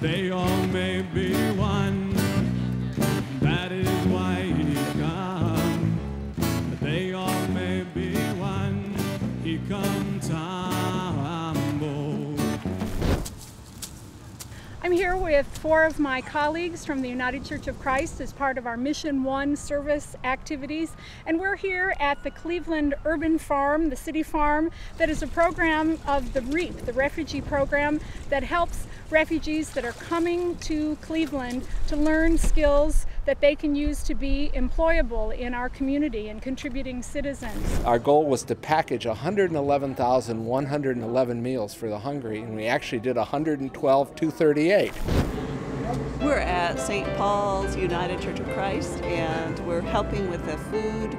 they all may be one. That is why he come. They all may be one. He comes humble. I'm here with 4 of my colleagues from the United Church of Christ as part of our Mission 1 service activities. And we're here at the Cleveland Urban Farm, the city farm, that is a program of the REAP, the refugee program that helps refugees that are coming to Cleveland to learn skills that they can use to be employable in our community and contributing citizens. Our goal was to package 111,111 meals for the hungry, and we actually did 112,238. We're at St. Paul's United Church of Christ, and we're helping with the food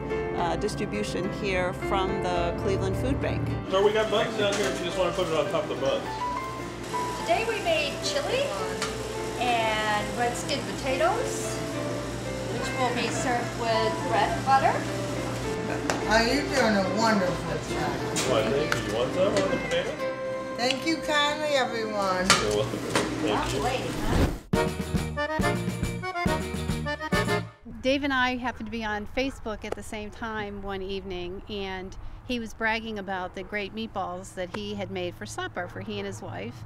distribution here from the Cleveland Food Bank. So we got buns down here if you just want to put it on top of the buns. Today we made chili and red skinned potatoes, which will be served with bread and butter. Oh, you're doing a wonderful job. What, thank you. You want some on the potato? Thank you kindly, everyone. You're welcome. Thank you. Dave and I happened to be on Facebook at the same time one evening, and he was bragging about the great meatballs that he had made for supper for he and his wife,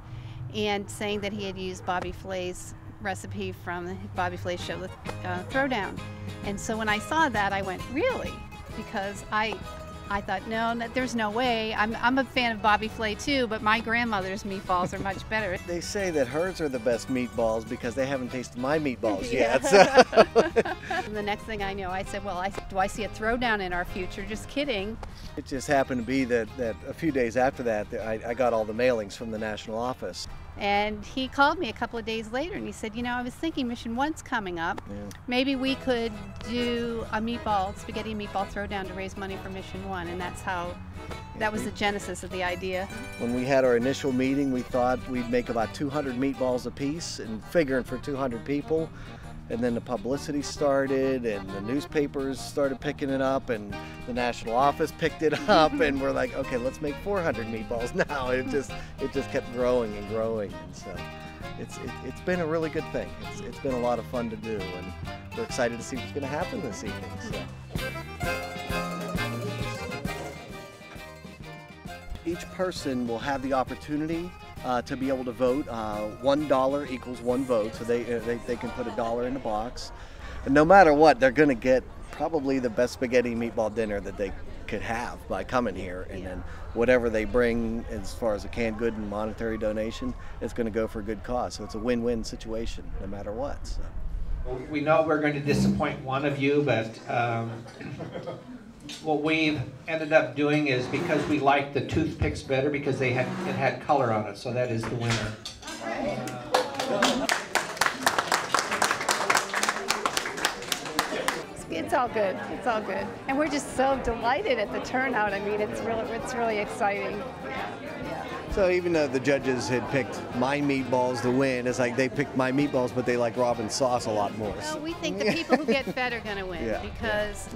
and saying that he had used Bobby Flay's recipe from Bobby Flay's show, The Throwdown. And so when I saw that, I went, really? Because I thought, no, there's no way. I'm a fan of Bobby Flay too, but my grandmother's meatballs are much better. They say that hers are the best meatballs because they haven't tasted my meatballs yet. And the next thing I know, I said, well, do I see a throwdown in our future? Just kidding. It just happened to be that a few days after that, I got all the mailings from the national office. And he called me a couple of days later and he said, you know, I was thinking Mission 1's coming up. Yeah. Maybe we could do a spaghetti meatball throwdown to raise money for Mission 1. And that was the genesis of the idea. When we had our initial meeting, we thought we'd make about 200 meatballs a piece, and figuring for 200 people. And then the publicity started, and the newspapers started picking it up, and the national office picked it up, and we're like, okay, let's make 400 meatballs now. It just kept growing and growing, and so it's been a really good thing. It's been a lot of fun to do, and we're excited to see what's going to happen this evening. So. Each person will have the opportunity to be able to vote. $1 equals 1 vote, so they can put $1 in the box. And no matter what, they're going to get probably the best spaghetti meatball dinner that they could have by coming here. And then whatever they bring as far as a canned good and monetary donation, it's going to go for a good cause. So it's a win-win situation no matter what. So. Well, we know we're going to disappoint one of you, but what we've ended up doing is, because we like the toothpicks better because it had color on it, so that is the winner. It's all good. It's all good. And we're just so delighted at the turnout. I mean, it's really exciting. So even though the judges had picked my meatballs to win, it's like they picked my meatballs, but they like Robin's sauce a lot more. No, we think the people who get fed are going to win, because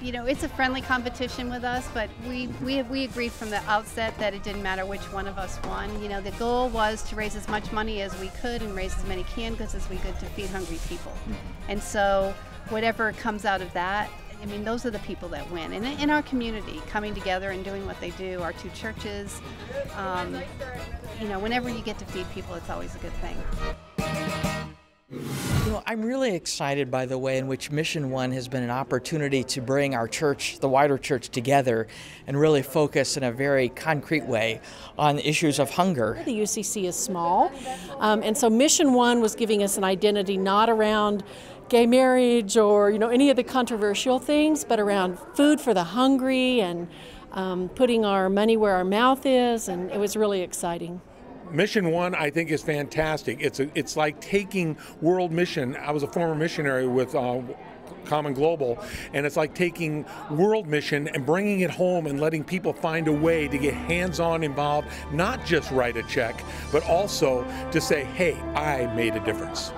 you know, it's a friendly competition with us, but we agreed from the outset that it didn't matter which one of us won. You know, the goal was to raise as much money as we could and raise as many canned goods as we could to feed hungry people. And so whatever comes out of that, I mean, those are the people that win. And in our community, coming together and doing what they do, our 2 churches, you know, whenever you get to feed people, it's always a good thing. You know, I'm really excited by the way in which Mission 1 has been an opportunity to bring our church, the wider church, together and really focus in a very concrete way on issues of hunger. The UCC is small, and so Mission 1 was giving us an identity not around gay marriage or, you know, any of the controversial things, but around food for the hungry and putting our money where our mouth is, and it was really exciting. Mission 1, I think, is fantastic. It's like taking World Mission. I was a former missionary with Common Global, and it's like taking World Mission and bringing it home and letting people find a way to get hands-on involved, not just write a check, but also to say, hey, I made a difference.